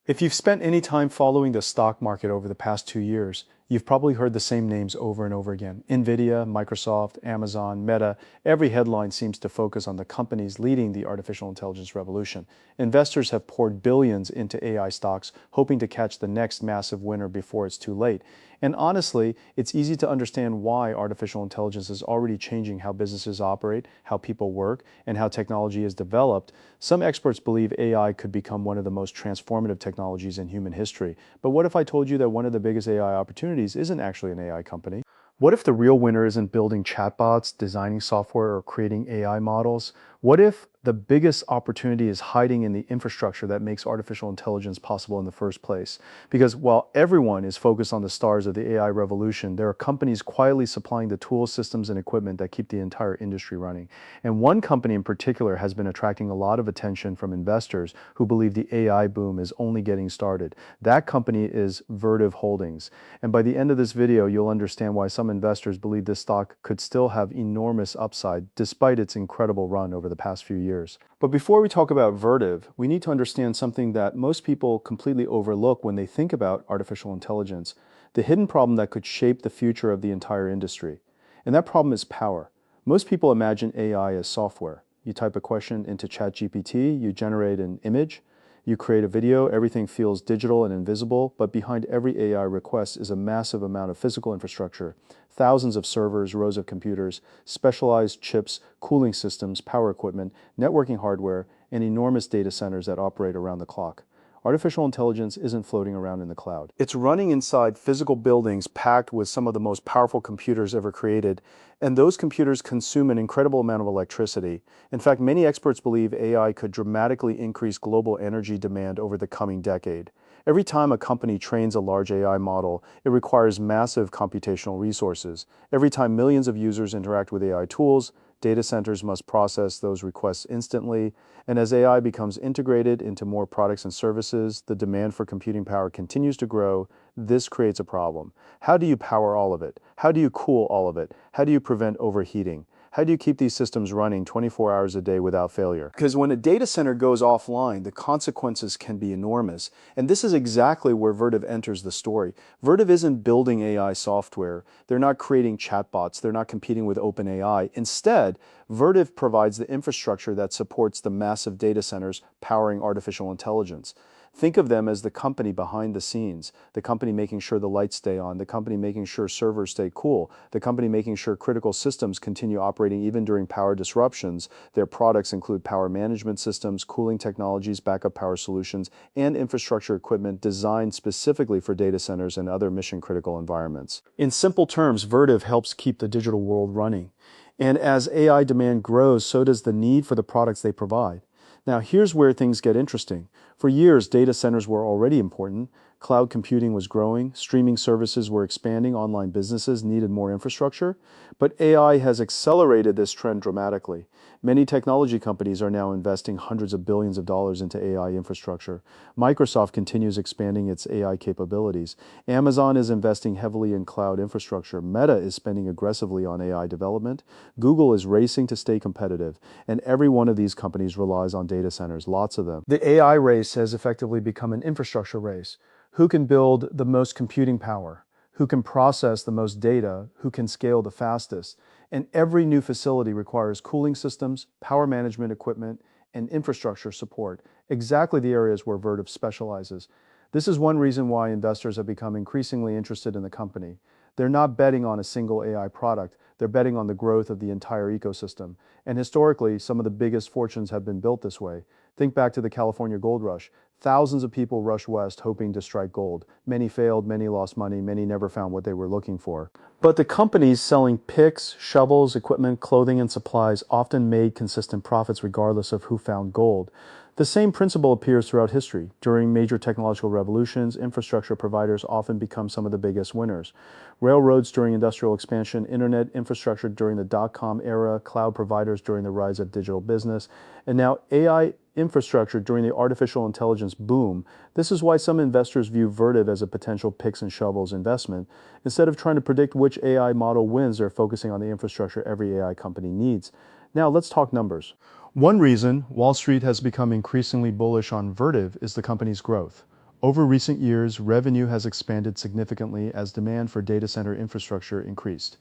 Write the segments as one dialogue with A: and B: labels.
A: If you've spent any time following the stock market over the past 2 years, you've probably heard the same names over and over again. NVIDIA, Microsoft, Amazon, Meta. Every headline seems to focus on the companies leading the artificial intelligence revolution. Investors have poured billions into AI stocks, hoping to catch the next massive winner before it's too late. And honestly, it's easy to understand why artificial intelligence is already changing how businesses operate, how people work, and how technology is developed. Some experts believe AI could become one of the most transformative technologies in human history. But what if I told you that one of the biggest AI opportunities isn't actually an AI company? What if the real winner isn't building chatbots, designing software, or creating AI models? What if the biggest opportunity is hiding in the infrastructure that makes artificial intelligence possible in the first place? Because while everyone is focused on the stars of the AI revolution, there are companies quietly supplying the tools, systems, and equipment that keep the entire industry running. And one company in particular has been attracting a lot of attention from investors who believe the AI boom is only getting started. That company is Vertiv Holdings. And by the end of this video, you'll understand why some investors believe this stock could still have enormous upside despite its incredible run over the past few years. But before we talk about Vertiv, we need to understand something that most people completely overlook when they think about artificial intelligence, the hidden problem that could shape the future of the entire industry. And that problem is power. Most people imagine AI as software. You type a question into ChatGPT, you generate an image, you create a video, everything feels digital and invisible, but behind every AI request is a massive amount of physical infrastructure, thousands of servers, rows of computers, specialized chips, cooling systems, power equipment, networking hardware, and enormous data centers that operate around the clock. Artificial intelligence isn't floating around in the cloud. It's running inside physical buildings packed with some of the most powerful computers ever created, and those computers consume an incredible amount of electricity. In fact, many experts believe AI could dramatically increase global energy demand over the coming decade. Every time a company trains a large AI model, it requires massive computational resources. Every time millions of users interact with AI tools, data centers must process those requests instantly, and as AI becomes integrated into more products and services, the demand for computing power continues to grow. This creates a problem. How do you power all of it? How do you cool all of it? How do you prevent overheating? How do you keep these systems running 24 hours a day without failure? Because when a data center goes offline, the consequences can be enormous. And this is exactly where Vertiv enters the story. Vertiv isn't building AI software. They're not creating chatbots. They're not competing with OpenAI. Instead, Vertiv provides the infrastructure that supports the massive data centers powering artificial intelligence. Think of them as the company behind the scenes, the company making sure the lights stay on, the company making sure servers stay cool, the company making sure critical systems continue operating even during power disruptions. Their products include power management systems, cooling technologies, backup power solutions, and infrastructure equipment designed specifically for data centers and other mission-critical environments. In simple terms, Vertiv helps keep the digital world running. And as AI demand grows, so does the need for the products they provide. Now, here's where things get interesting. For years, data centers were already important. Cloud computing was growing, streaming services were expanding, online businesses needed more infrastructure. But AI has accelerated this trend dramatically. Many technology companies are now investing hundreds of billions of dollars into AI infrastructure. Microsoft continues expanding its AI capabilities. Amazon is investing heavily in cloud infrastructure. Meta is spending aggressively on AI development. Google is racing to stay competitive. And every one of these companies relies on data centers, lots of them. The AI race has effectively become an infrastructure race. Who can build the most computing power? Who can process the most data? Who can scale the fastest? And every new facility requires cooling systems, power management equipment, and infrastructure support, exactly the areas where Vertiv specializes. This is one reason why investors have become increasingly interested in the company. They're not betting on a single AI product, they're betting on the growth of the entire ecosystem. And historically, some of the biggest fortunes have been built this way. Think back to the California gold rush. Thousands of people rushed west hoping to strike gold. Many failed, many lost money, many never found what they were looking for. But the companies selling picks, shovels, equipment, clothing, and supplies often made consistent profits regardless of who found gold. The same principle appears throughout history. During major technological revolutions, infrastructure providers often become some of the biggest winners. Railroads during industrial expansion, internet infrastructure during the dot-com era, cloud providers during the rise of digital business, and now AI infrastructure during the artificial intelligence boom. This is why some investors view Vertiv as a potential picks and shovels investment. Instead of trying to predict which AI model wins, they're focusing on the infrastructure every AI company needs. Now let's talk numbers. One reason Wall Street has become increasingly bullish on Vertiv is the company's growth. Over recent years, revenue has expanded significantly as demand for data center infrastructure increased.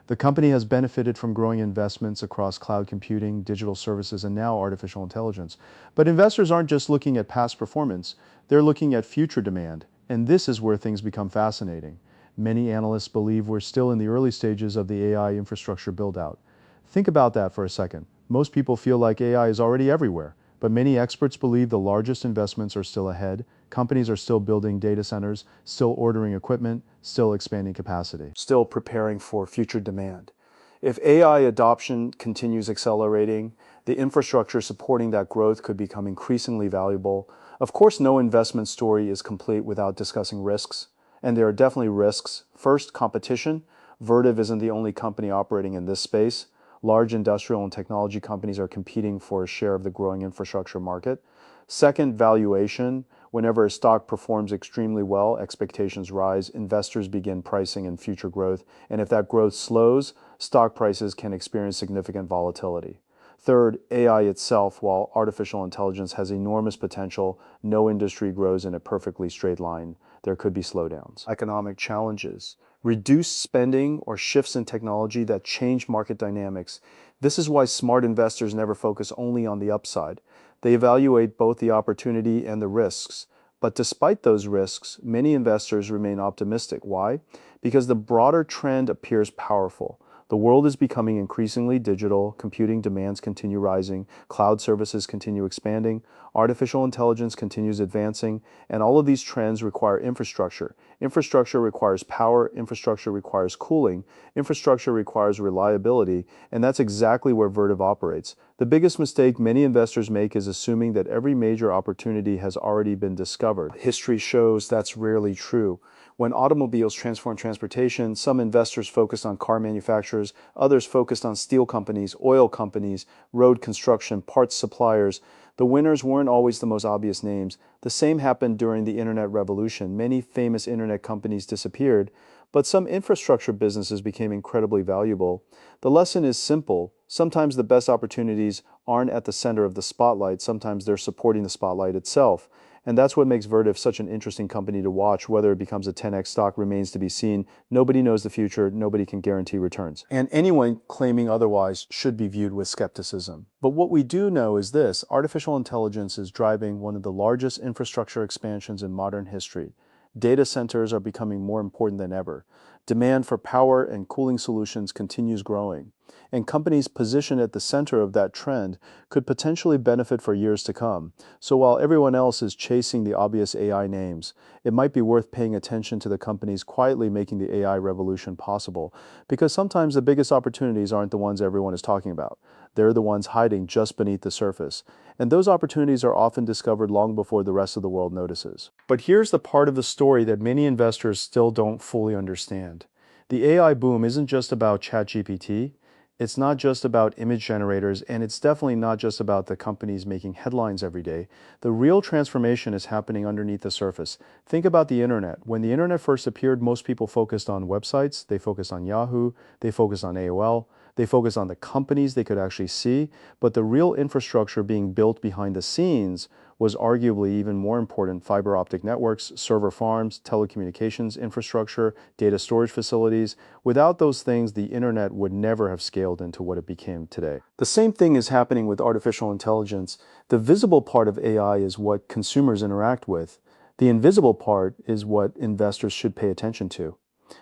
A: The company has benefited from growing investments across cloud computing, digital services, and now artificial intelligence. But investors aren't just looking at past performance, they're looking at future demand. And this is where things become fascinating. Many analysts believe we're still in the early stages of the AI infrastructure build-out. Think about that for a second. Most people feel like AI is already everywhere, but many experts believe the largest investments are still ahead. Companies are still building data centers, still ordering equipment, still expanding capacity, still preparing for future demand. If AI adoption continues accelerating, the infrastructure supporting that growth could become increasingly valuable. Of course, no investment story is complete without discussing risks, and there are definitely risks. First, competition. Vertiv isn't the only company operating in this space. Large industrial and technology companies are competing for a share of the growing infrastructure market. Second, valuation. Whenever a stock performs extremely well, expectations rise, investors begin pricing in future growth, and if that growth slows, stock prices can experience significant volatility. Third, AI itself. While artificial intelligence has enormous potential, no industry grows in a perfectly straight line. There could be slowdowns. Economic challenges. Reduced spending or shifts in technology that change market dynamics. This is why smart investors never focus only on the upside. They evaluate both the opportunity and the risks. But despite those risks, many investors remain optimistic. Why? Because the broader trend appears powerful. The world is becoming increasingly digital, computing demands continue rising, cloud services continue expanding, artificial intelligence continues advancing, and all of these trends require infrastructure. Infrastructure requires power, infrastructure requires cooling, infrastructure requires reliability, and that's exactly where Vertiv operates. The biggest mistake many investors make is assuming that every major opportunity has already been discovered. History shows that's rarely true. When automobiles transformed transportation, some investors focused on car manufacturers, others focused on steel companies, oil companies, road construction, parts suppliers. The winners weren't always the most obvious names. The same happened during the internet revolution. Many famous internet companies disappeared, but some infrastructure businesses became incredibly valuable. The lesson is simple. Sometimes the best opportunities aren't at the center of the spotlight. Sometimes they're supporting the spotlight itself. And that's what makes Vertiv such an interesting company to watch. Whether it becomes a 10x stock remains to be seen. Nobody knows the future. Nobody can guarantee returns. And anyone claiming otherwise should be viewed with skepticism. But what we do know is this: artificial intelligence is driving one of the largest infrastructure expansions in modern history. Data centers are becoming more important than ever. Demand for power and cooling solutions continues growing, and companies positioned at the center of that trend could potentially benefit for years to come. So while everyone else is chasing the obvious AI names, it might be worth paying attention to the companies quietly making the AI revolution possible, because sometimes the biggest opportunities aren't the ones everyone is talking about. They're the ones hiding just beneath the surface. And those opportunities are often discovered long before the rest of the world notices. But here's the part of the story that many investors still don't fully understand. The AI boom isn't just about ChatGPT. It's not just about image generators, and it's definitely not just about the companies making headlines every day. The real transformation is happening underneath the surface. Think about the internet. When the internet first appeared, most people focused on websites. They focused on Yahoo. They focused on AOL. They focused on the companies they could actually see, but the real infrastructure being built behind the scenes was arguably even more important: fiber optic networks, server farms, telecommunications infrastructure, data storage facilities. Without those things, the internet would never have scaled into what it became today. The same thing is happening with artificial intelligence. The visible part of AI is what consumers interact with. The invisible part is what investors should pay attention to.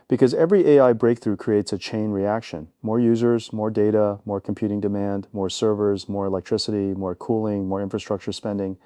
A: Because every AI breakthrough creates a chain reaction. More users, more data, more computing demand, more servers, more electricity, more cooling, more infrastructure spending.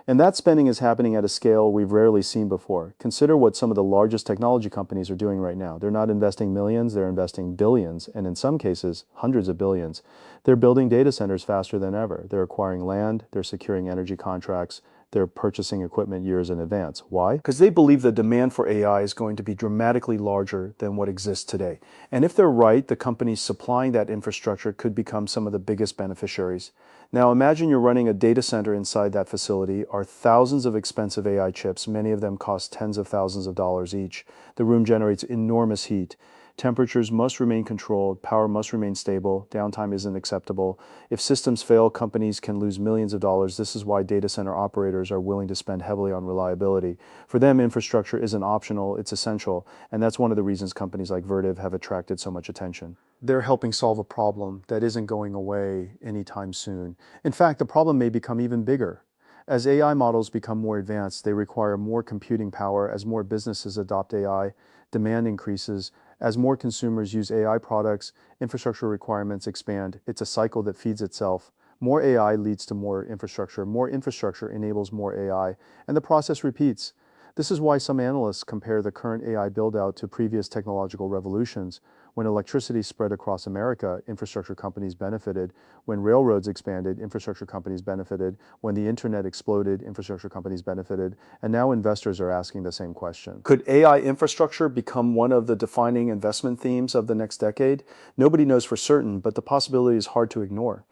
A: And that spending is happening at a scale we've rarely seen before. Consider what some of the largest technology companies are doing right now. They're not investing millions, they're investing billions, and in some cases, hundreds of billions. They're building data centers faster than ever. They're acquiring land, they're securing energy contracts, they're purchasing equipment years in advance. Why? Because they believe the demand for AI is going to be dramatically larger than what exists today. And if they're right, the companies supplying that infrastructure could become some of the biggest beneficiaries. Now imagine you're running a data center. Inside that facility are thousands of expensive AI chips. Many of them cost tens of thousands of dollars each. The room generates enormous heat. Temperatures must remain controlled, power must remain stable, downtime isn't acceptable. If systems fail, companies can lose millions of dollars. This is why data center operators are willing to spend heavily on reliability. For them, infrastructure isn't optional, it's essential, and that's one of the reasons companies like Vertiv have attracted so much attention. They're helping solve a problem that isn't going away anytime soon. In fact, the problem may become even bigger. As AI models become more advanced, they require more computing power. As more businesses adopt AI, demand increases. As more consumers use AI products, infrastructure requirements expand. It's a cycle that feeds itself. More AI leads to more infrastructure enables more AI, and the process repeats. This is why some analysts compare the current AI build-out to previous technological revolutions. When electricity spread across America, infrastructure companies benefited. When railroads expanded, infrastructure companies benefited. When the internet exploded, infrastructure companies benefited. And now investors are asking the same question. Could AI infrastructure become one of the defining investment themes of the next decade? Nobody knows for certain, but the possibility is hard to ignore.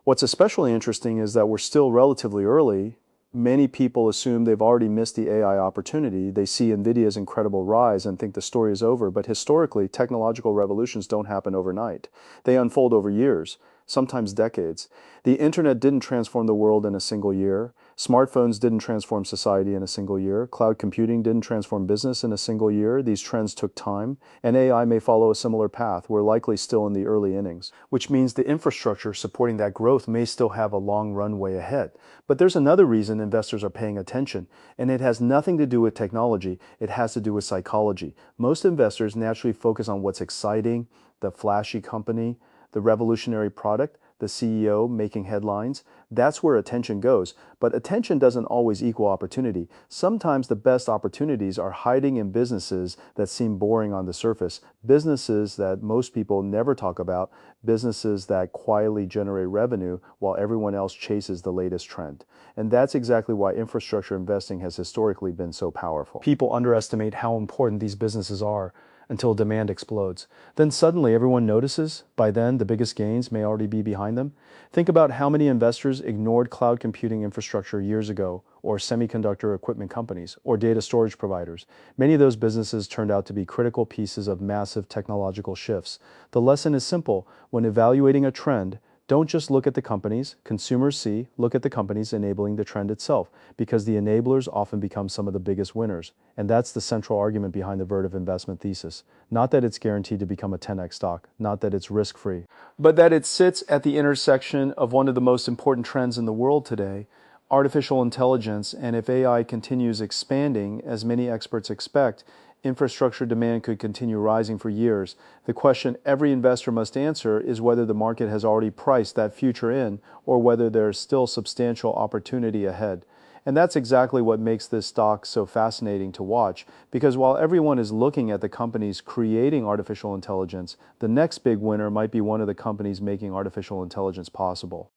A: What's especially interesting is that we're still relatively early. Many people assume they've already missed the AI opportunity. They see NVIDIA's incredible rise and think the story is over, but historically, technological revolutions don't happen overnight. They unfold over years, sometimes decades. The internet didn't transform the world in a single year. Smartphones didn't transform society in a single year. Cloud computing didn't transform business in a single year. These trends took time, and AI may follow a similar path. We're likely still in the early innings, which means the infrastructure supporting that growth may still have a long runway ahead. But there's another reason investors are paying attention, and it has nothing to do with technology. It has to do with psychology. Most investors naturally focus on what's exciting, the flashy company, the revolutionary product, the CEO making headlines. That's where attention goes. But attention doesn't always equal opportunity. Sometimes the best opportunities are hiding in businesses that seem boring on the surface, businesses that most people never talk about, businesses that quietly generate revenue while everyone else chases the latest trend. And that's exactly why infrastructure investing has historically been so powerful. People underestimate how important these businesses are until demand explodes. Then suddenly everyone notices. By then, the biggest gains may already be behind them. Think about how many investors ignored cloud computing infrastructure years ago, or semiconductor equipment companies, or data storage providers. Many of those businesses turned out to be critical pieces of massive technological shifts. The lesson is simple. When evaluating a trend, don't just look at the companies consumers see, look at the companies enabling the trend itself, because the enablers often become some of the biggest winners. And that's the central argument behind the Vertiv investment thesis. Not that it's guaranteed to become a 10x stock, not that it's risk-free, but that it sits at the intersection of one of the most important trends in the world today, artificial intelligence. And if AI continues expanding, as many experts expect, infrastructure demand could continue rising for years. The question every investor must answer is whether the market has already priced that future in, or whether there's still substantial opportunity ahead. And that's exactly what makes this stock so fascinating to watch, because while everyone is looking at the companies creating artificial intelligence, the next big winner might be one of the companies making artificial intelligence possible.